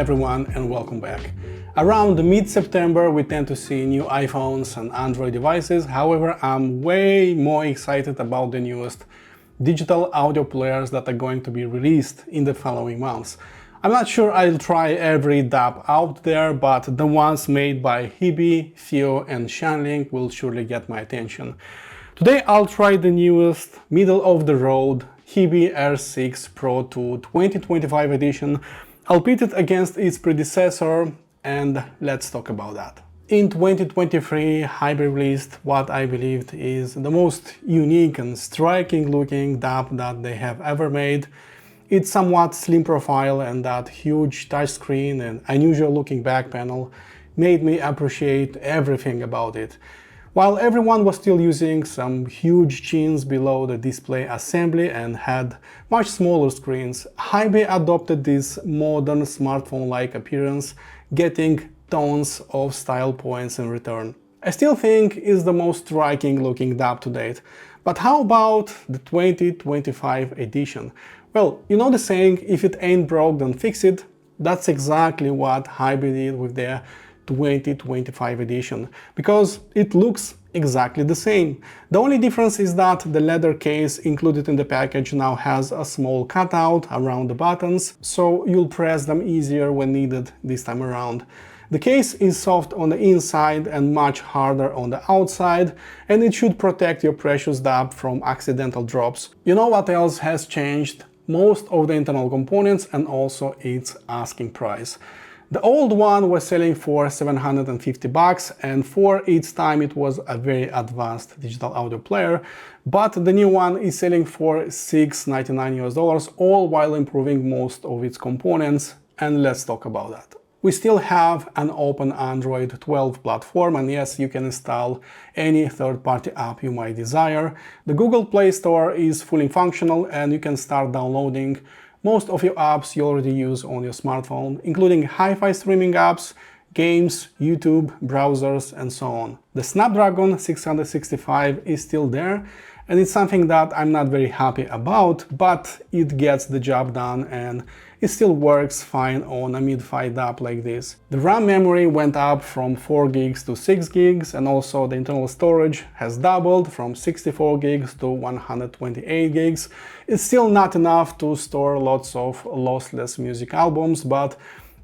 everyone and welcome back. Around mid-September we tend to see new iPhones and Android devices, however I'm way more excited about the newest digital audio players that are going to be released in the following months. I'm not sure I'll try every DAP out there, but the ones made by HiBy, Theo and Shanling will surely get my attention. Today I'll try the newest middle-of-the-road HiBy R6 PRO II 2025 edition. I'll pit it against its predecessor and let's talk about that. In 2023, HiBy released what I believed is the most unique and striking looking DAP that they have ever made. Its somewhat slim profile and that huge touchscreen and unusual looking back panel made me appreciate everything about it. While everyone was still using some huge chins below the display assembly and had much smaller screens, HiBy adopted this modern smartphone-like appearance, getting tons of style points in return. I still think it's the most striking looking DAP to date, but how about the 2025 edition? Well, you know the saying, if it ain't broke, don't fix it. That's exactly what HiBy did with their 2025 edition, because it looks exactly the same. The only difference is that the leather case included in the package now has a small cutout around the buttons, so you'll press them easier when needed this time around. The case is soft on the inside and much harder on the outside, and it should protect your precious DAP from accidental drops. You know what else has changed? Most of the internal components and also its asking price. The old one was selling for $750 and for its time it was a very advanced digital audio player, but the new one is selling for $699 US, all while improving most of its components, and let's talk about that. We still have an open Android 12 platform, and yes, you can install any third-party app you might desire. The Google Play Store is fully functional and you can start downloading most of your apps you already use on your smartphone, including hi-fi streaming apps, games, YouTube, browsers, and so on. The Snapdragon 665 is still there, and it's something that I'm not very happy about, but it gets the job done and it still works fine on a mid-fi DAP like this. The RAM memory went up from 4 gigs to 6 gigs, and also the internal storage has doubled from 64 gigs to 128 gigs. It's still not enough to store lots of lossless music albums, but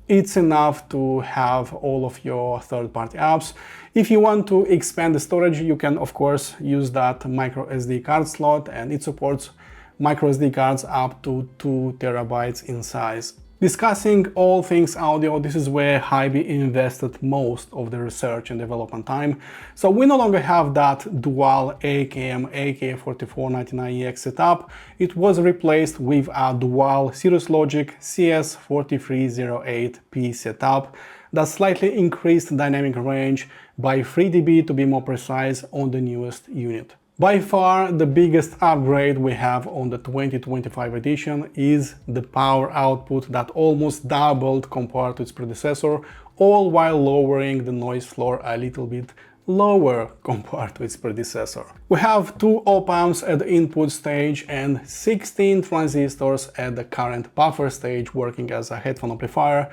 it's enough to have all of your third-party apps. If you want to expand the storage, you can of course use that micro SD card slot, and it supports micro SD cards up to 2 terabytes in size. Discussing all things audio, this is where HiBy invested most of the research and development time. So we no longer have that dual AKM AK4499EX setup. It was replaced with a dual Cirrus Logic CS4308P setup that slightly increased dynamic range by 3 dB to be more precise on the newest unit. By far, the biggest upgrade we have on the 2025 edition is the power output that almost doubled compared to its predecessor, all while lowering the noise floor a little bit lower compared to its predecessor. We have 2 op-amps at the input stage and 16 transistors at the current buffer stage working as a headphone amplifier.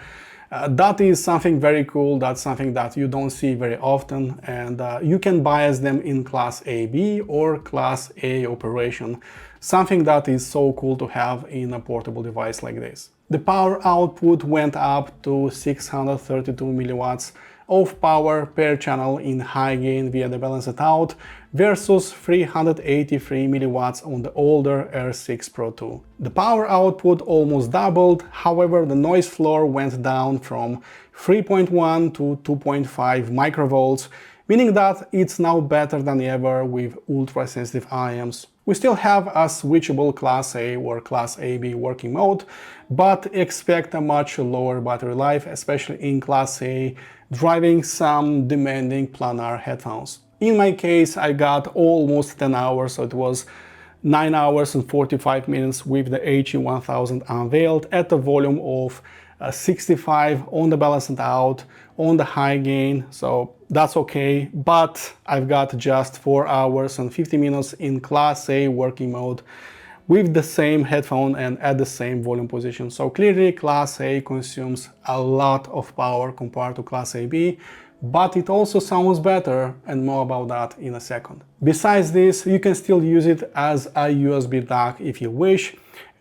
That is something very cool, that's something that you don't see very often, and you can bias them in Class AB or Class A operation, something that is so cool to have in a portable device like this. The power output went up to 632 milliwatts of power per channel in high gain via the balanced out versus 383 milliwatts on the older R6 PRO II. The power output almost doubled, however the noise floor went down from 3.1 to 2.5 microvolts, meaning that it's now better than ever with ultra-sensitive IMs. We still have a switchable Class A or Class AB working mode, but expect a much lower battery life, especially in Class A, driving some demanding planar headphones. In my case, I got almost 10 hours, so it was 9 hours and 45 minutes with the HE1000 unveiled at a volume of 65 on the balanced out, on the high gain, so that's okay, but I've got just 4 hours and 50 minutes in Class A working mode with the same headphone and at the same volume position. So clearly Class A consumes a lot of power compared to Class AB, but it also sounds better, and more about that in a second. Besides this, you can still use it as a USB DAC if you wish.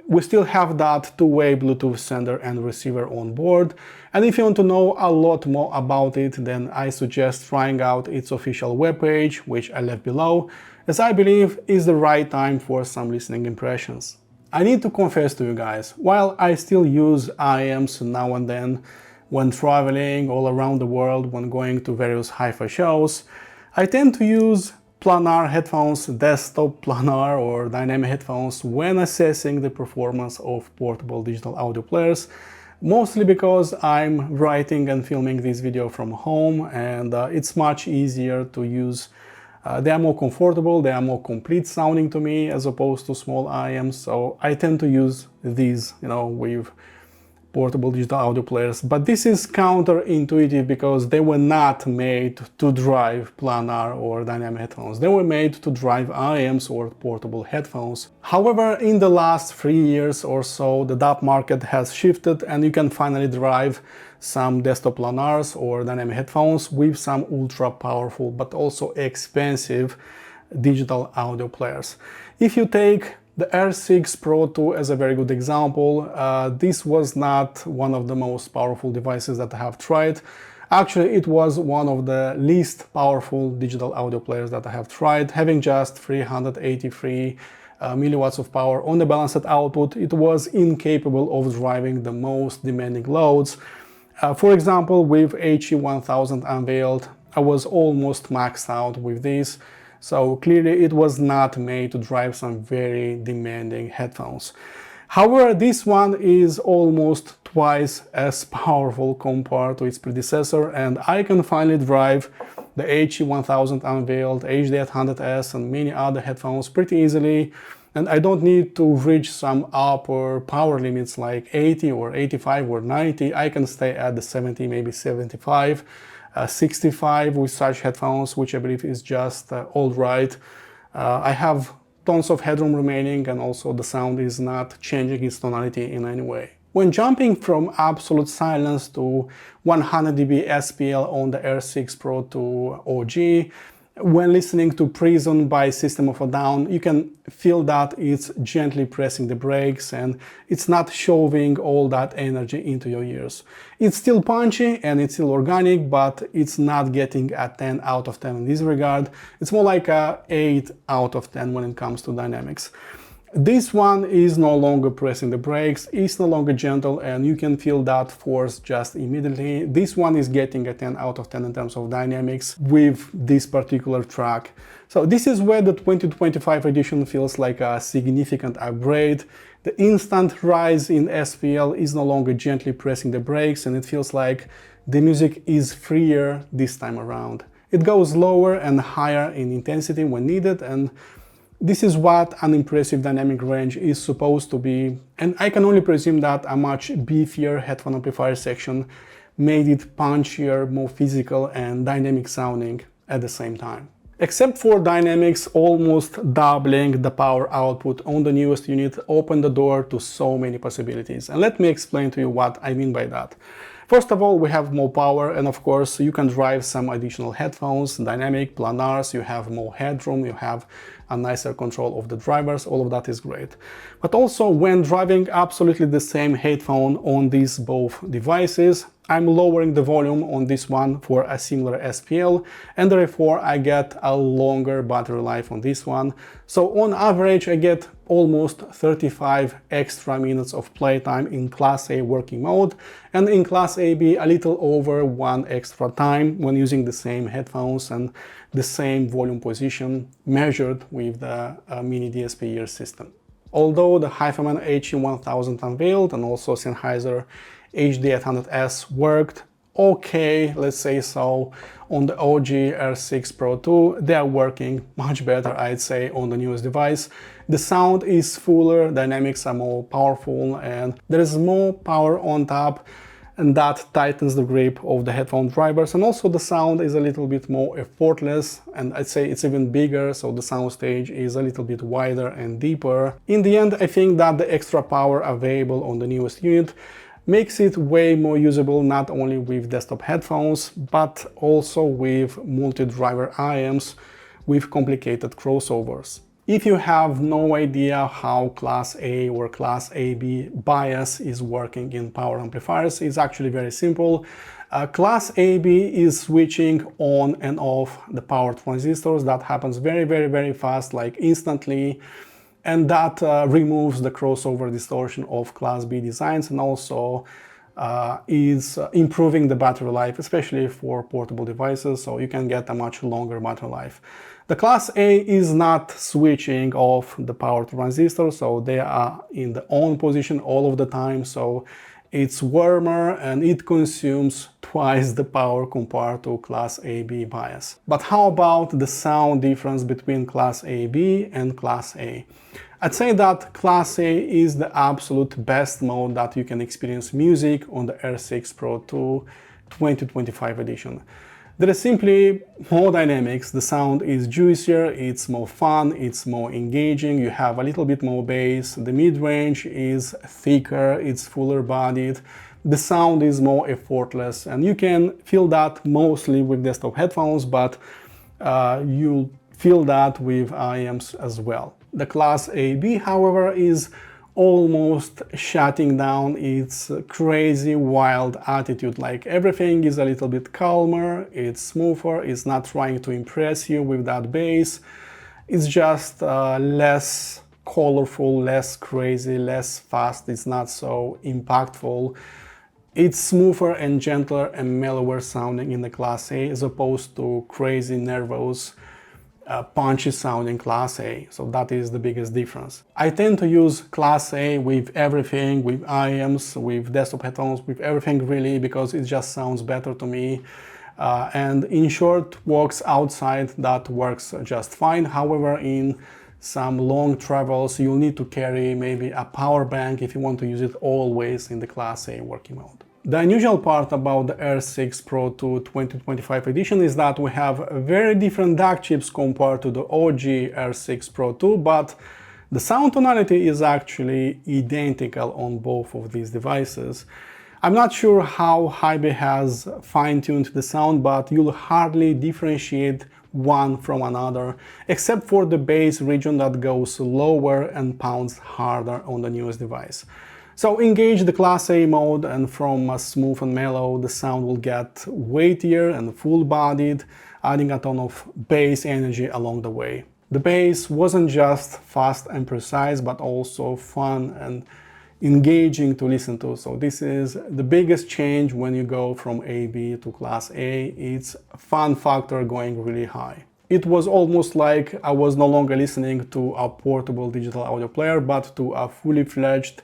We still have that two-way Bluetooth sender and receiver on board, and if you want to know a lot more about it, then I suggest trying out its official webpage, which I left below, as I believe is the right time for some listening impressions. I need to confess to you guys, while I still use IEMs now and then when traveling all around the world, when going to various hi-fi shows, I tend to use planar headphones, desktop planar or dynamic headphones when assessing the performance of portable digital audio players, mostly because I'm writing and filming this video from home, and it's much easier to use. They are more comfortable, they are more complete sounding to me as opposed to small IEMs, so I tend to use these, with portable digital audio players. But this is counterintuitive because they were not made to drive planar or dynamic headphones. They were made to drive IEMs or portable headphones. However, in the last 3 years or so, the DAP market has shifted and you can finally drive some desktop planars or dynamic headphones with some ultra powerful but also expensive digital audio players. If you take the R6 PRO II as a very good example, this was not one of the most powerful devices that I have tried. Actually, it was one of the least powerful digital audio players that I have tried, having just 383 milliwatts of power on the balanced output. It was incapable of driving the most demanding loads. For example, with HE1000 unveiled, I was almost maxed out with this. So clearly it was not made to drive some very demanding headphones. However, this one is almost twice as powerful compared to its predecessor, and I can finally drive the HE1000 unveiled, HD800S and many other headphones pretty easily, and I don't need to reach some upper power limits like 80 or 85 or 90. I can stay at the 70, maybe 75. 65 with such headphones, which I believe is just all right. I have tons of headroom remaining, and also the sound is not changing its tonality in any way. When jumping from absolute silence to 100 dB SPL on the R6 PRO II OG, when listening to Prison by System of a Down, you can feel that it's gently pressing the brakes and it's not shoving all that energy into your ears. It's still punchy and it's still organic, but it's not getting a 10 out of 10 in this regard. It's more like a 8 out of 10 when it comes to dynamics. This one is no longer pressing the brakes, it's no longer gentle, and you can feel that force just immediately. This one is getting a 10 out of 10 in terms of dynamics with this particular track. So this is where the 2025 edition feels like a significant upgrade. The instant rise in SPL is no longer gently pressing the brakes, and it feels like the music is freer this time around. It goes lower and higher in intensity when needed, and this is what an impressive dynamic range is supposed to be, and I can only presume that a much beefier headphone amplifier section made it punchier, more physical and dynamic sounding at the same time. Except for dynamics, almost doubling the power output on the newest unit opened the door to so many possibilities, and let me explain to you what I mean by that. First of all, we have more power, and of course you can drive some additional headphones, dynamic, planars, you have more headroom, you have a nicer control of the drivers, all of that is great. But also when driving absolutely the same headphone on these both devices, I'm lowering the volume on this one for a similar SPL, and therefore I get a longer battery life on this one. So on average I get almost 35 extra minutes of playtime in Class A working mode, and in Class AB a little over 1 extra time when using the same headphones and the same volume position measured with the mini DSP ear system. Although the HiFiMan HE1000 unveiled and also Sennheiser HD800S worked okay, let's say so, on the OG R6 PRO II, they are working much better, I'd say, on the newest device. The sound is fuller, dynamics are more powerful, and there is more power on top. and that tightens the grip of the headphone drivers, and also the sound is a little bit more effortless, and I'd say it's even bigger, so the sound stage is a little bit wider and deeper. In the end, I think that the extra power available on the newest unit makes it way more usable, not only with desktop headphones, but also with multi-driver IMs with complicated crossovers. If you have no idea how Class A or Class AB bias is working in power amplifiers, it's actually very simple. Class AB is switching on and off the power transistors. That happens very fast, like instantly, and that removes the crossover distortion of Class B designs, and also is improving the battery life, especially for portable devices, so you can get a much longer battery life. The Class A is not switching off the power transistor, so they are in the on position all of the time, so it's warmer and it consumes twice the power compared to Class AB bias. But how about the sound difference between Class AB and Class A? I'd say that Class A is the absolute best mode that you can experience music on the R6 Pro II 2025 edition. There is simply more dynamics, the sound is juicier, it's more fun, it's more engaging, you have a little bit more bass, the mid-range is thicker, it's fuller bodied, the sound is more effortless, and you can feel that mostly with desktop headphones, but you'll feel that with IMs as well. The Class AB, however, is almost shutting down its crazy wild attitude, like everything is a little bit calmer, it's smoother, it's not trying to impress you with that bass, it's just less colorful, less crazy, less fast, it's not so impactful. It's smoother and gentler and mellower sounding in the Class A as opposed to crazy, nervous, punchy sounding Class A, so that is the biggest difference. I tend to use Class A with everything, with IMs, with desktop headphones, with everything really, because it just sounds better to me. And in short walks outside, that works just fine. However, in some long travels, you'll need to carry maybe a power bank if you want to use it always in the Class A working mode. The unusual part about the R6 Pro II 2025 edition is that we have very different DAC chips compared to the OG R6 Pro II, but the sound tonality is actually identical on both of these devices. I'm not sure how HiBy has fine-tuned the sound, but you'll hardly differentiate one from another, except for the bass region that goes lower and pounds harder on the newest device. So engage the Class A mode, and from a smooth and mellow, the sound will get weightier and full-bodied, adding a ton of bass energy along the way. The bass wasn't just fast and precise, but also fun and engaging to listen to. So this is the biggest change when you go from AB to Class A. It's fun factor going really high. It was almost like I was no longer listening to a portable digital audio player, but to a fully fledged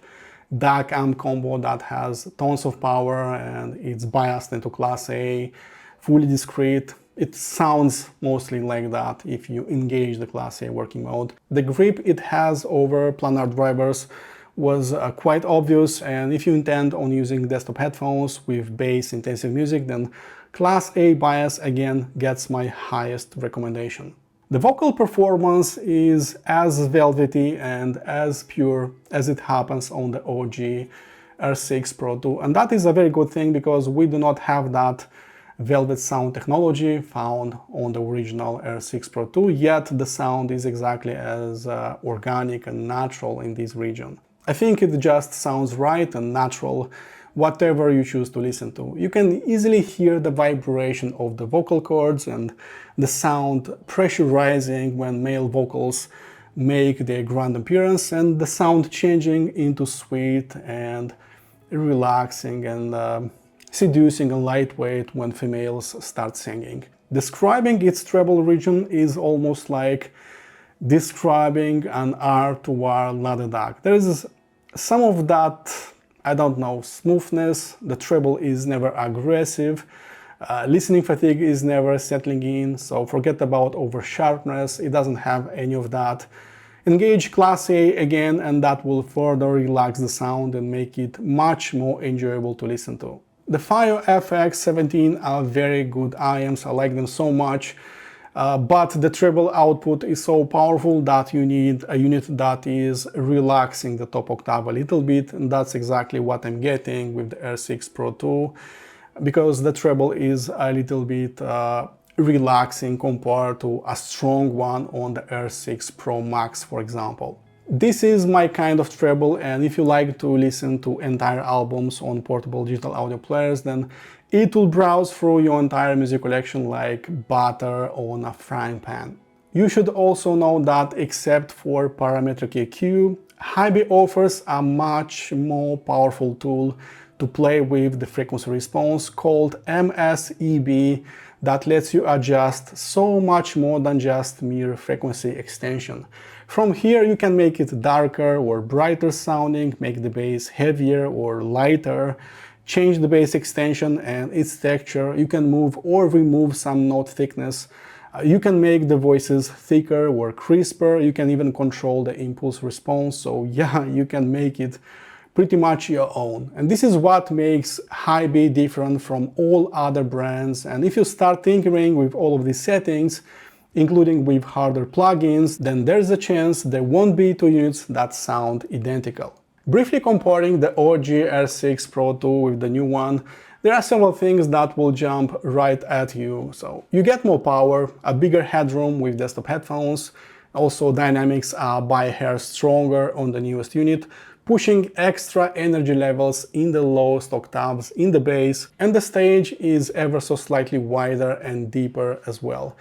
DAC amp combo that has tons of power and it's biased into Class A, fully discrete. It sounds mostly like that if you engage the Class A working mode. The grip it has over planar drivers was quite obvious, and if you intend on using desktop headphones with bass intensive music, then Class A bias again gets my highest recommendation. The vocal performance is as velvety and as pure as it happens on the OG R6 Pro II, and that is a very good thing because we do not have that velvet sound technology found on the original R6 Pro II, yet the sound is exactly as organic and natural in this region. I think it just sounds right and natural whatever you choose to listen to. You can easily hear the vibration of the vocal cords and the sound pressurizing when male vocals make their grand appearance, and the sound changing into sweet and relaxing and seducing and lightweight when females start singing. Describing its treble region is almost like describing an R-to-R ladder DAC. There is some of that, I don't know, smoothness. The treble is never aggressive. Listening fatigue is never settling in, so forget about over sharpness. It doesn't have any of that. Engage Class A again, and that will further relax the sound and make it much more enjoyable to listen to. The Faio FX17 are very good IMs, I like them so much, but the treble output is so powerful that you need a unit that is relaxing the top octave a little bit, and that's exactly what I'm getting with the R6 Pro II, because the treble is a little bit relaxing compared to a strong one on the R6 Pro Max, for example. This is my kind of treble, and if you like to listen to entire albums on portable digital audio players, then it will browse through your entire music collection like butter on a frying pan. You should also know that except for parametric EQ, HiBy offers a much more powerful tool to play with the frequency response called MSEB that lets you adjust so much more than just mere frequency extension. From here you can make it darker or brighter sounding, make the bass heavier or lighter, change the bass extension and its texture. You can move or remove some note thickness. You can make the voices thicker or crisper. You can even control the impulse response. So yeah, you can make it pretty much your own. And this is what makes HiBy different from all other brands. And if you start tinkering with all of these settings, including with harder plugins, then there's a chance there won't be two units that sound identical. Briefly comparing the OG R6 Pro II with the new one, there are several things that will jump right at you. So you get more power, a bigger headroom with desktop headphones, also dynamics are by a hair stronger on the newest unit, pushing extra energy levels in the lowest octaves in the bass, and the stage is ever so slightly wider and deeper as well.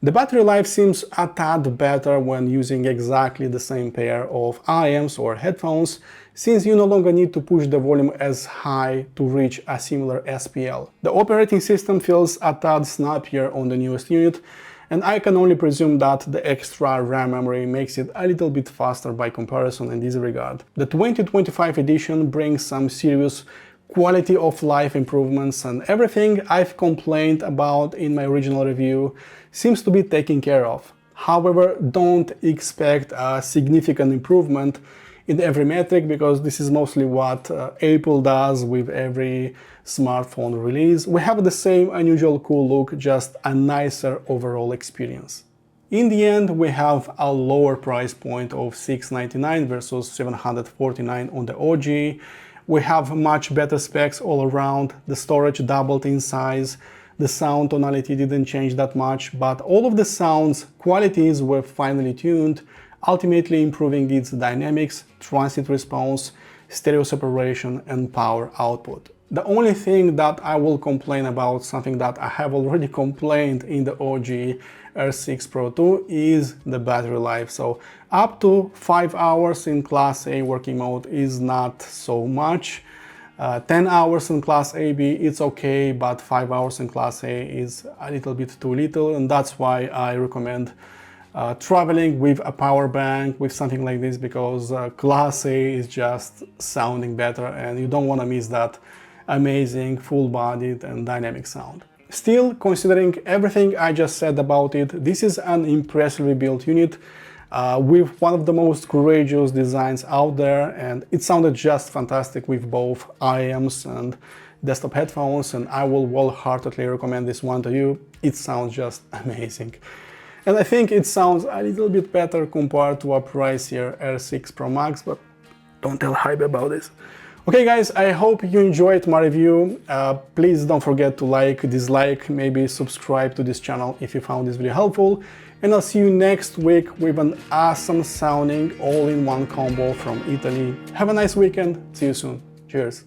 The battery life seems a tad better when using exactly the same pair of IMs or headphones, since you no longer need to push the volume as high to reach a similar SPL. The operating system feels a tad snappier on the newest unit, and I can only presume that the extra RAM memory makes it a little bit faster by comparison in this regard. The 2025 edition brings some serious quality of life improvements, and everything I've complained about in my original review seems to be taken care of. However, don't expect a significant improvement in every metric, because this is mostly what Apple does with every smartphone release. We have the same unusual cool look, just a nicer overall experience. In the end, we have a lower price point of $699 versus $749 on the OG. We have much better specs all around, the storage doubled in size, the sound tonality didn't change that much, but all of the sounds qualities were finely tuned, ultimately improving its dynamics, transit response, stereo separation and power output. The only thing that I will complain about, something that I have already complained in the OG R6 Pro II, is the battery life. So up to 5 hours in Class A working mode is not so much. 10 hours in Class AB it's okay, but 5 hours in Class A is a little bit too little, and that's why I recommend traveling with a power bank, with something like this, because Class A is just sounding better and you don't want to miss that amazing full-bodied and dynamic sound. Still, considering everything I just said about it, this is an impressively built unit with one of the most courageous designs out there, and it sounded just fantastic with both IMs and desktop headphones, and I will wholeheartedly recommend this one to you. It sounds just amazing. And I think it sounds a little bit better compared to a pricier R6 Pro Max, but don't tell HiBy about this. Okay guys, I hope you enjoyed my review. Please don't forget to like, dislike, maybe subscribe to this channel if you found this video helpful. And I'll see you next week with an awesome sounding all-in-one combo from Italy. Have a nice weekend. See you soon. Cheers.